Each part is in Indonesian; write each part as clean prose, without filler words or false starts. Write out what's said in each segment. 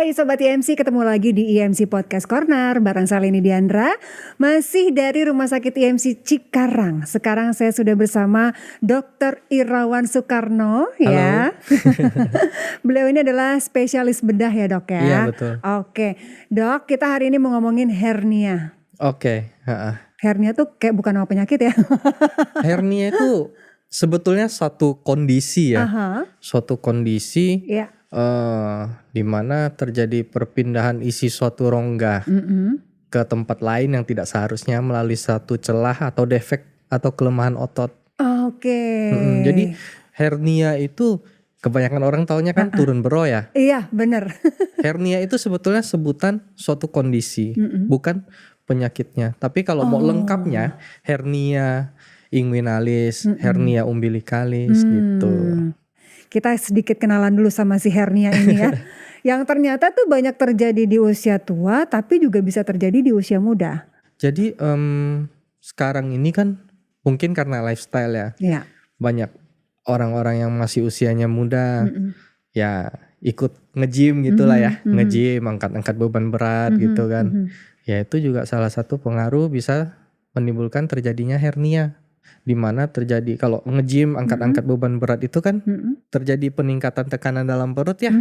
Hai Sobat IMC, ketemu lagi di IMC Podcast Corner bareng Salini Diandra. Masih dari Rumah Sakit IMC Cikarang. Sekarang saya sudah bersama Dr. Irawan Soekarno ya. Beliau ini adalah spesialis bedah ya dok ya. Iya betul. Oke dok, kita hari ini mau ngomongin hernia. Oke. Hernia tuh kayak bukan nama penyakit ya. Hernia itu sebetulnya suatu kondisi ya. Suatu kondisi Iya. di mana terjadi perpindahan isi suatu rongga ke tempat lain yang tidak seharusnya melalui satu celah atau defek atau kelemahan otot. Oke. Jadi hernia itu kebanyakan orang taunya kan turun bero ya. Iya benar. Hernia itu sebetulnya sebutan suatu kondisi, bukan penyakitnya. Tapi kalau mau lengkapnya, hernia inguinalis, hernia umbilikalis gitu. Kita sedikit kenalan dulu sama si hernia ini ya. Yang ternyata tuh banyak terjadi di usia tua, tapi juga bisa terjadi di usia muda. Jadi sekarang ini kan mungkin karena lifestyle ya. Iya. Banyak orang-orang yang masih usianya muda, ya ikut nge-gym gitulah ya. Nge-gym, angkat-angkat beban berat gitu kan. Ya itu juga salah satu pengaruh bisa menimbulkan terjadinya hernia. Di mana terjadi kalau nge-gym angkat-angkat beban berat itu kan terjadi peningkatan tekanan dalam perut ya.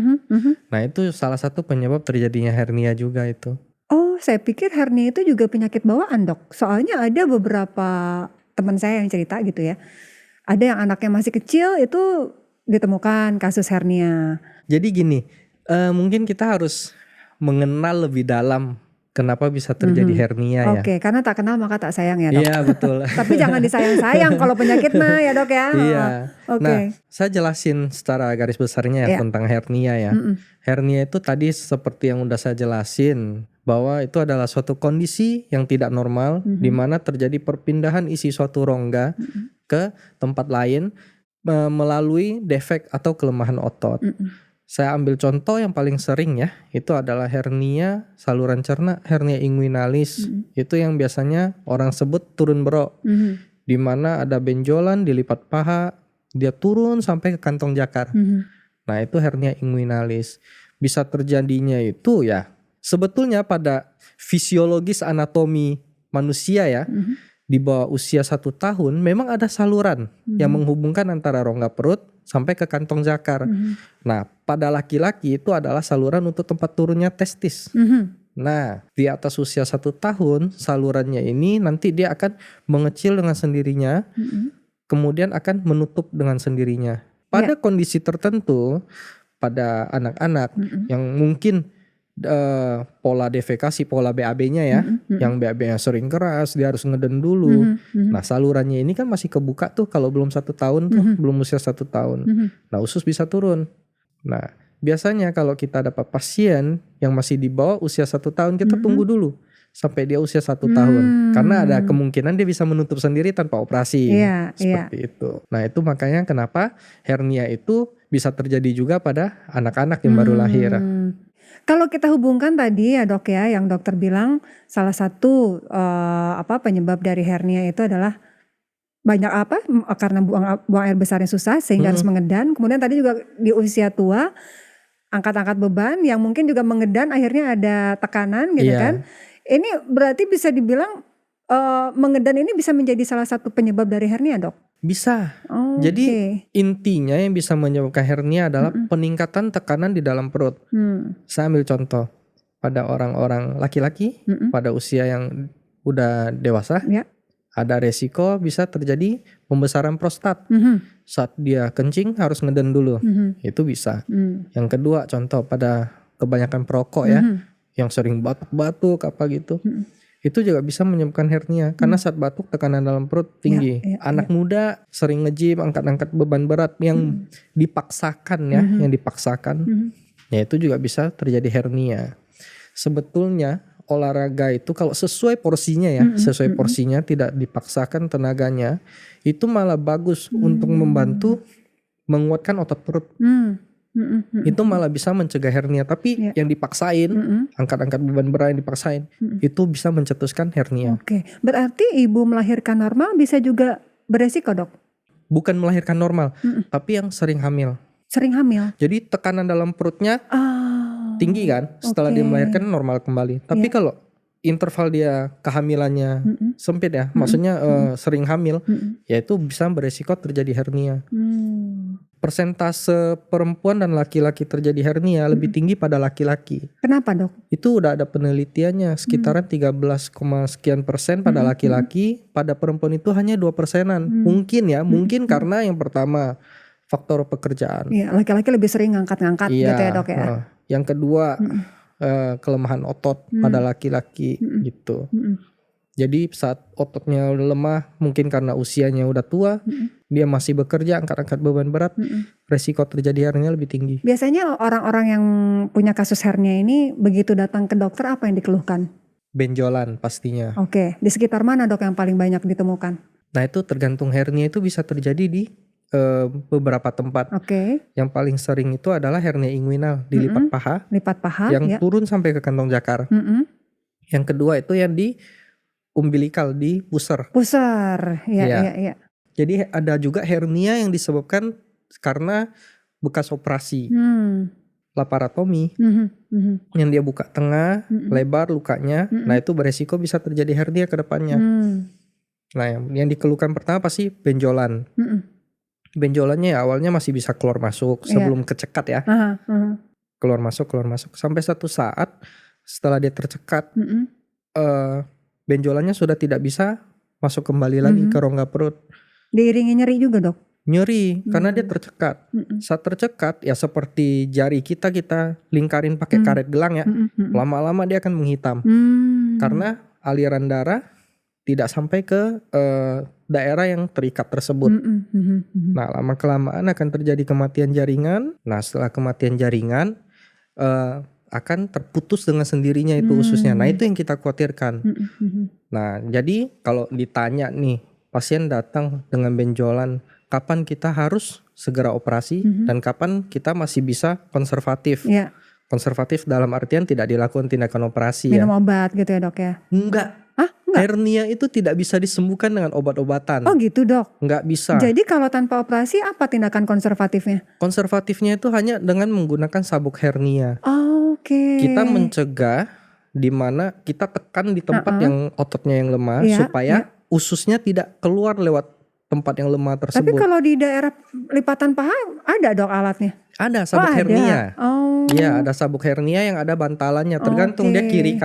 Nah itu salah satu penyebab terjadinya hernia juga itu. Oh, saya pikir hernia itu juga penyakit bawaan dok. Soalnya ada beberapa teman saya yang cerita gitu ya. Ada yang anaknya masih kecil itu ditemukan kasus hernia. Jadi gini, mungkin kita harus mengenal lebih dalam kenapa bisa terjadi hernia ya. Oke, karena tak kenal maka tak sayang ya dok. Iya betul. Tapi jangan disayang-sayang kalau penyakit mah ya dok ya. Iya. Oke. Nah, saya jelasin secara garis besarnya ya tentang hernia ya. Hernia itu tadi seperti yang udah saya jelasin bahwa itu adalah suatu kondisi yang tidak normal di mana terjadi perpindahan isi suatu rongga ke tempat lain melalui defek atau kelemahan otot. Saya ambil contoh yang paling sering ya, itu adalah hernia saluran cerna, hernia inguinalis. Itu yang biasanya orang sebut turun bero. Di mana ada benjolan di lipat paha, dia turun sampai ke kantong jakar. Nah, itu hernia inguinalis. Bisa terjadinya itu ya, sebetulnya pada fisiologis anatomi manusia ya, di bawah usia 1 tahun memang ada saluran yang menghubungkan antara rongga perut sampai ke kantong jakar. Nah, pada laki-laki itu adalah saluran untuk tempat turunnya testis. Nah, di atas usia 1 tahun salurannya ini nanti dia akan mengecil dengan sendirinya, kemudian akan menutup dengan sendirinya. Pada kondisi tertentu, pada anak-anak yang mungkin pola defekasi, pola BAB-nya ya, yang BAB-nya sering keras, dia harus ngeden dulu. Nah, salurannya ini kan masih kebuka tuh kalau belum 1 tahun tuh, belum usia 1 tahun. Nah, usus bisa turun. Nah, biasanya kalau kita dapat pasien yang masih di bawah usia 1 tahun, kita tunggu dulu sampai dia usia 1 tahun, karena ada kemungkinan dia bisa menutup sendiri tanpa operasi. Seperti itu. Nah, itu makanya kenapa hernia itu bisa terjadi juga pada anak-anak yang baru lahir. Kalau kita hubungkan tadi ya dok ya, yang dokter bilang salah satu penyebab dari hernia itu adalah banyak karena buang air besarnya susah sehingga harus mengedan. Kemudian tadi juga di usia tua angkat-angkat beban yang mungkin juga mengedan akhirnya ada tekanan gitu kan. Ini berarti bisa dibilang mengedan ini bisa menjadi salah satu penyebab dari hernia dok? Bisa. Jadi intinya yang bisa menyebabkan hernia adalah peningkatan tekanan di dalam perut. Saya ambil contoh pada orang-orang laki-laki pada usia yang udah dewasa, ada resiko bisa terjadi pembesaran prostat. Saat dia kencing harus ngeden dulu, itu bisa. Yang kedua contoh pada kebanyakan perokok ya, yang sering batuk-batuk apa gitu. Itu juga bisa menyebabkan hernia karena saat batuk tekanan dalam perut tinggi. Anak muda sering nge-gym, angkat-angkat beban berat yang dipaksakan ya, yang dipaksakan. Ya itu juga bisa terjadi hernia. Sebetulnya olahraga itu kalau sesuai porsinya ya, sesuai porsinya, tidak dipaksakan tenaganya, itu malah bagus untuk membantu menguatkan otot perut. Itu malah bisa mencegah hernia. Tapi yang dipaksain, angkat-angkat beban berat yang dipaksain, itu bisa mencetuskan hernia. Oke, berarti ibu melahirkan normal bisa juga beresiko dok? Bukan melahirkan normal, tapi yang sering hamil. Sering hamil? Jadi tekanan dalam perutnya tinggi kan, setelah dia oke. melahirkan normal kembali. Tapi Iya. kalau interval dia kehamilannya sempit ya, maksudnya sering hamil, ya itu bisa beresiko terjadi hernia. Persentase perempuan dan laki-laki terjadi hernia lebih tinggi pada laki-laki. Kenapa dok? Itu udah ada penelitiannya, sekitaran 13, sekian persen pada laki-laki, pada perempuan itu hanya 2%-an. Mungkin ya, mungkin karena yang pertama faktor pekerjaan. Iya, laki-laki lebih sering ngangkat-ngangkat Iya, gitu ya dok ya. Yang kedua kelemahan otot pada laki-laki gitu. Jadi saat ototnya udah lemah, mungkin karena usianya udah tua, dia masih bekerja angkat-angkat beban berat, resiko terjadi hernia lebih tinggi. Biasanya orang-orang yang punya kasus hernia ini begitu datang ke dokter apa yang dikeluhkan? Benjolan pastinya. Oke, di sekitar mana dok yang paling banyak ditemukan? Nah itu tergantung, hernia itu bisa terjadi di beberapa tempat. Oke. Yang paling sering itu adalah hernia inguinal di lipat paha, Lipat paha, yang ya. turun sampai ke kantong jakar. Yang kedua itu yang di umbilikal, di pusar. Pusar, ya. Jadi ada juga hernia yang disebabkan karena bekas operasi, laparotomi, yang dia buka tengah, lebar lukanya, nah itu beresiko bisa terjadi hernia ke depannya. Nah yang dikeluhkan pertama pasti benjolan. Benjolannya ya awalnya masih bisa keluar masuk sebelum kecekat ya. Keluar masuk. Sampai satu saat setelah dia tercekat, benjolannya sudah tidak bisa masuk kembali lagi ke rongga perut. Diiringi nyeri juga dok? Nyeri karena dia tercekat. Saat tercekat ya seperti jari kita lingkarin pakai karet gelang ya. Lama-lama dia akan menghitam. Karena aliran darah tidak sampai ke daerah yang terikat tersebut. Nah lama-kelamaan akan terjadi kematian jaringan. Nah setelah kematian jaringan akan terputus dengan sendirinya itu ususnya. Nah itu yang kita khawatirkan. Nah jadi kalau ditanya nih, pasien datang dengan benjolan, kapan kita harus segera operasi dan kapan kita masih bisa konservatif. Konservatif dalam artian tidak dilakukan tindakan operasi. Minum obat gitu ya dok ya? Enggak. Hernia itu tidak bisa disembuhkan dengan obat-obatan. Oh gitu dok? Enggak bisa. Jadi kalau tanpa operasi apa tindakan konservatifnya? Konservatifnya itu hanya dengan menggunakan sabuk hernia. Oke. Kita mencegah di mana kita tekan di tempat yang ototnya yang lemah supaya ususnya tidak keluar lewat tempat yang lemah tersebut. Tapi kalau di daerah lipatan paha ada dok alatnya? Ada sabuk hernia. Iya, ada sabuk hernia yang ada bantalannya. Tergantung dia kiri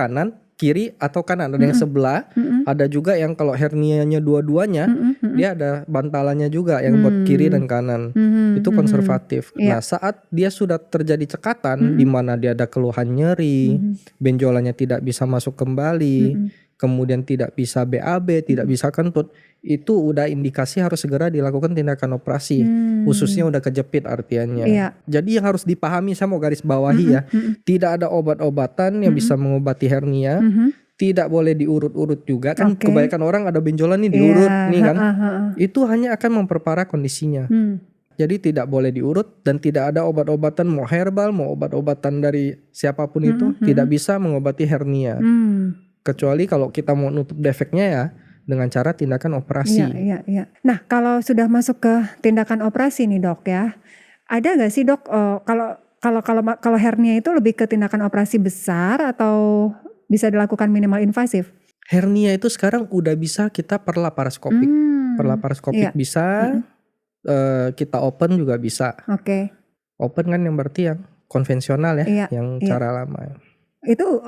atau kanan. Ada yang sebelah. Ada juga yang kalau hernianya dua-duanya, dia ada bantalannya juga yang buat kiri dan kanan. Itu konservatif. Nah, saat dia sudah terjadi cekatan, di mana dia ada keluhan nyeri, benjolannya tidak bisa masuk kembali, kemudian tidak bisa BAB, tidak bisa kentut, itu udah indikasi harus segera dilakukan tindakan operasi. Ususnya udah kejepit artiannya. Jadi yang harus dipahami, saya mau garis bawahi ya, tidak ada obat-obatan yang bisa mengobati hernia. Tidak boleh diurut-urut juga kan. Kebanyakan orang ada benjolan nih diurut nih kan. Itu hanya akan memperparah kondisinya. Jadi tidak boleh diurut dan tidak ada obat-obatan mau herbal mau obat-obatan dari siapapun itu tidak bisa mengobati hernia. Kecuali kalau kita mau nutup defeknya ya dengan cara tindakan operasi. Iya. Nah kalau sudah masuk ke tindakan operasi nih dok ya, ada nggak sih dok kalau hernia itu lebih ke tindakan operasi besar atau bisa dilakukan minimal invasif? Hernia itu sekarang udah bisa kita perlaparoskopik. Perlaparoskopik bisa, kita open juga bisa. Open kan yang berarti yang konvensional ya, yang cara lama. Itu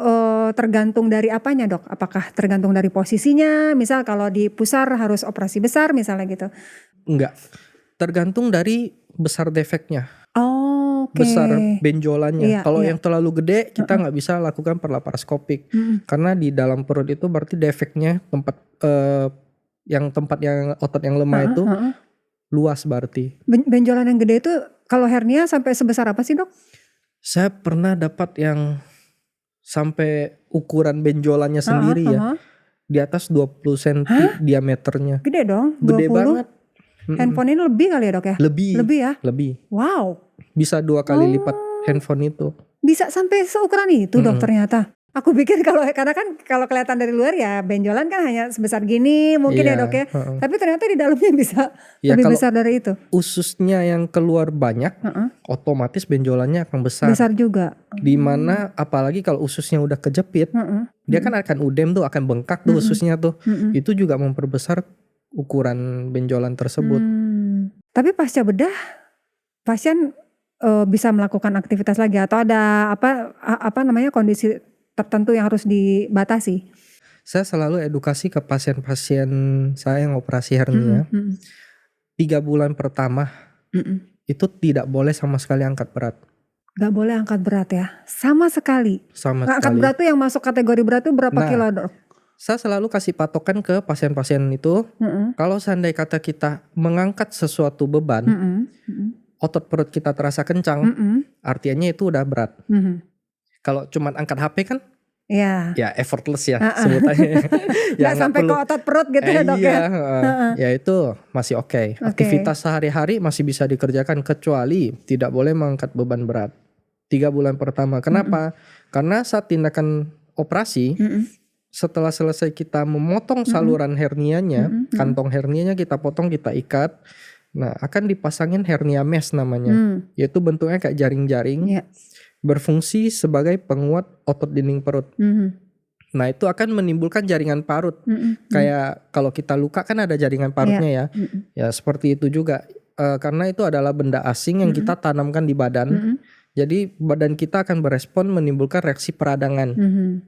tergantung dari apanya dok? Apakah tergantung dari posisinya? Misal kalau di pusar harus operasi besar misalnya gitu? Enggak, tergantung dari besar defeknya. Besar benjolannya. Kalau yang terlalu gede kita nggak bisa lakukan perlaparoskopik. Karena di dalam perut itu berarti defeknya tempat yang otot yang lemah itu luas berarti. Benjolan yang gede itu kalau hernia sampai sebesar apa sih dok? Saya pernah dapat yang sampai ukuran benjolannya sendiri ya. Di atas 20 cm diameternya. Gede dong? 20? Gede banget. Handphone ini lebih kali ya dok ya? Lebih ya? Lebih. Wow. Bisa 2 kali lipat handphone itu. Bisa sampai seukuran itu dok ternyata? Aku pikir karena kan kalau kelihatan dari luar ya benjolan kan hanya sebesar gini mungkin ya dok ya. Tapi ternyata di dalamnya bisa lebih besar dari itu. Ususnya yang keluar banyak, otomatis benjolannya akan besar. Besar juga. Dimana apalagi kalau ususnya udah kejepit, dia kan akan udem tuh, akan bengkak tuh ususnya tuh. Itu juga memperbesar ukuran benjolan tersebut. Tapi pasca bedah, pasien bisa melakukan aktivitas lagi atau ada apa namanya kondisi tertentu yang harus dibatasi? Saya selalu edukasi ke pasien-pasien saya yang operasi hernia. 3 bulan pertama itu tidak boleh sama sekali angkat berat. Gak boleh angkat berat ya? Sama sekali? Sama angkat sekali. berat tuh yang masuk kategori berat tuh berapa kilo dok? Saya selalu kasih patokan ke pasien-pasien itu. Kalau seandainya kata kita mengangkat sesuatu beban, otot perut kita terasa kencang, artinya itu udah berat. Kalau cuma angkat HP kan, ya effortless ya sebutannya. Gak sampai ke otot perut gitu ya dok ya? Ya itu masih oke. Aktivitas sehari-hari masih bisa dikerjakan kecuali tidak boleh mengangkat beban berat. 3 bulan pertama. Kenapa? Karena saat tindakan operasi, setelah selesai kita memotong saluran hernianya, kantong hernianya kita potong, kita ikat. Nah, akan dipasangin hernia mesh namanya. Yaitu bentuknya kayak jaring-jaring. Berfungsi sebagai penguat otot dinding perut. Nah, itu akan menimbulkan jaringan parut. Kayak kalau kita luka kan ada jaringan parutnya ya. Ya seperti itu juga. Karena itu adalah benda asing yang kita tanamkan di badan. Jadi badan kita akan berespon menimbulkan reaksi peradangan.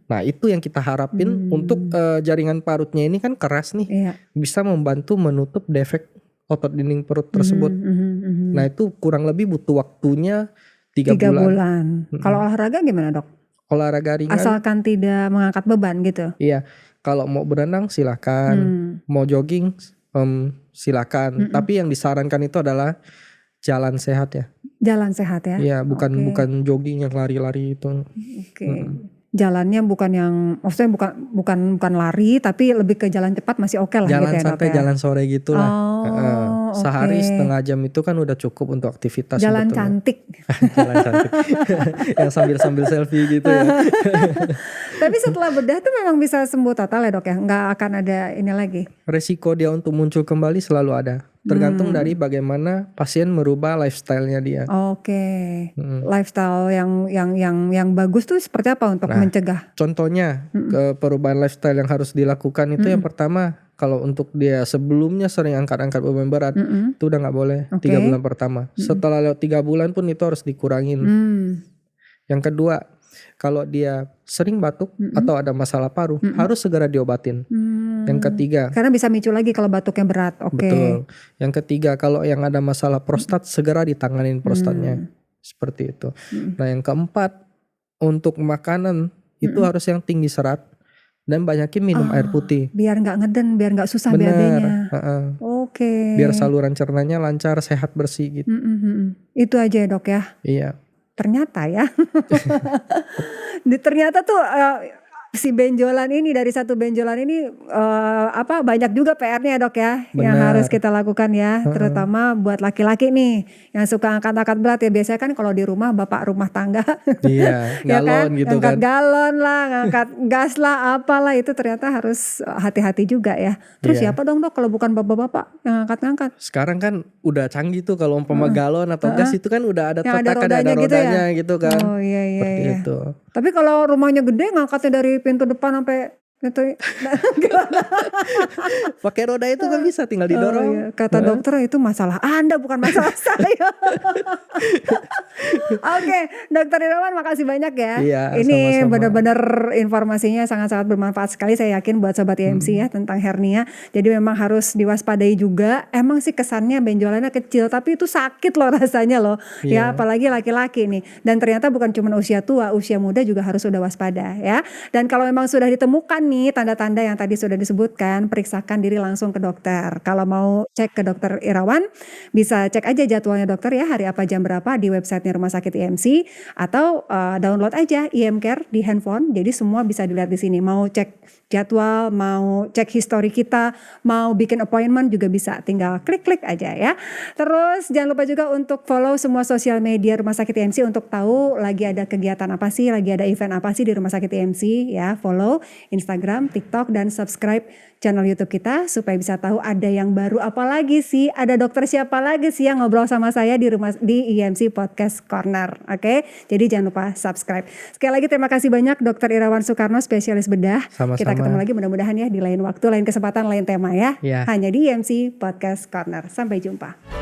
Nah, itu yang kita harapin untuk jaringan parutnya ini kan keras nih. Bisa membantu menutup defek otot dinding perut tersebut. Nah, itu kurang lebih butuh waktunya 3 bulan. Kalau olahraga gimana dok? Olahraga ringan. Asalkan tidak mengangkat beban gitu? Iya. Kalau mau berenang silakan. Mau jogging silakan. Tapi yang disarankan itu adalah jalan sehat ya. Jalan sehat ya? Iya, bukan jogging yang lari-lari itu. Jalannya bukan yang, maksudnya bukan lari, tapi lebih ke jalan cepat masih oke lah. Jalan gitu ya, santai, jalan sore gitu lah. Sehari setengah jam itu kan udah cukup untuk aktivitas. Jalan cantik. Jalan cantik. Yang sambil selfie gitu ya. Tapi setelah bedah tuh memang bisa sembuh total ya dok ya? Nggak akan ada ini lagi? Resiko dia untuk muncul kembali selalu ada. Tergantung dari bagaimana pasien merubah lifestyle-nya dia. Lifestyle yang bagus tuh seperti apa untuk mencegah? Contohnya ke perubahan lifestyle yang harus dilakukan itu yang pertama, kalau untuk dia sebelumnya sering angkat-angkat beban berat, itu udah nggak boleh 3 bulan pertama. Setelah lewat 3 bulan pun itu harus dikurangin. Yang kedua, kalau dia sering batuk atau ada masalah paru, harus segera diobatin. Yang ketiga, karena bisa micu lagi kalau batuknya berat. Betul. Yang ketiga, kalau yang ada masalah prostat, segera ditanganin prostatnya. Seperti itu. Nah, yang keempat, untuk makanan itu harus yang tinggi serat dan banyakin minum air putih. Biar nggak ngeden, biar nggak susah BAB-nya. Biar saluran cernanya lancar, sehat, bersih gitu. Itu aja ya dok ya? Iya. Ternyata ya. Ternyata tuh si benjolan ini, dari satu benjolan ini banyak juga PR-nya dok ya. Benar. Yang harus kita lakukan ya. Terutama buat laki-laki nih yang suka angkat-angkat berat ya. Biasanya kan kalau di rumah bapak rumah tangga. Iya, galon ya kan? gitu ngangkat kan. galon lah, ngangkat gas lah, apalah, itu ternyata harus hati-hati juga ya. Terus siapa dong dok kalau bukan bapak-bapak yang angkat-angkat? Sekarang kan udah canggih tuh, kalau umpama galon atau gas itu kan udah ada yang totakan, ada rodanya gitu kan. Oh iya. Itu. Tapi kalau rumahnya gede, ngangkatnya dari pintu depan sampai itu pakai roda itu kan bisa, tinggal didorong. Iya. Kata dokter itu masalah Anda, bukan masalah saya. Oke, Dokter Irawan makasih banyak ya. Iya, ini sama-sama. benar-benar informasinya sangat-sangat bermanfaat sekali, saya yakin buat sobat IMC ya, tentang hernia. Jadi memang harus diwaspadai juga. Emang sih kesannya benjolannya kecil, tapi itu sakit loh rasanya loh. Ya apalagi laki-laki nih. Dan ternyata bukan cuma usia tua, usia muda juga harus sudah waspada ya. Dan kalau memang sudah ditemukan nih tanda-tanda yang tadi sudah disebutkan, periksakan diri langsung ke dokter. Kalau mau cek ke dokter Irawan, bisa cek aja jadwalnya dokter ya, hari apa jam berapa di websitenya Rumah Sakit IMC, atau download aja IMCare di handphone. Jadi semua bisa dilihat di sini. Mau cek jadwal, mau cek history kita, mau bikin appointment juga bisa. Tinggal klik-klik aja ya. Terus jangan lupa juga untuk follow semua sosial media Rumah Sakit IMC untuk tahu lagi ada kegiatan apa sih, lagi ada event apa sih di Rumah Sakit IMC ya. Follow Instagram, TikTok, dan subscribe channel YouTube kita supaya bisa tahu ada yang baru apa lagi sih, ada dokter siapa lagi sih yang ngobrol sama saya di IMC Podcast Corner. Oke, jadi jangan lupa subscribe. Sekali lagi terima kasih banyak Dr. Irawan Soekarno, spesialis bedah. Sama-sama. Kita ketemu lagi mudah-mudahan ya di lain waktu, lain kesempatan, lain tema ya. Hanya di IMC Podcast Corner. Sampai jumpa.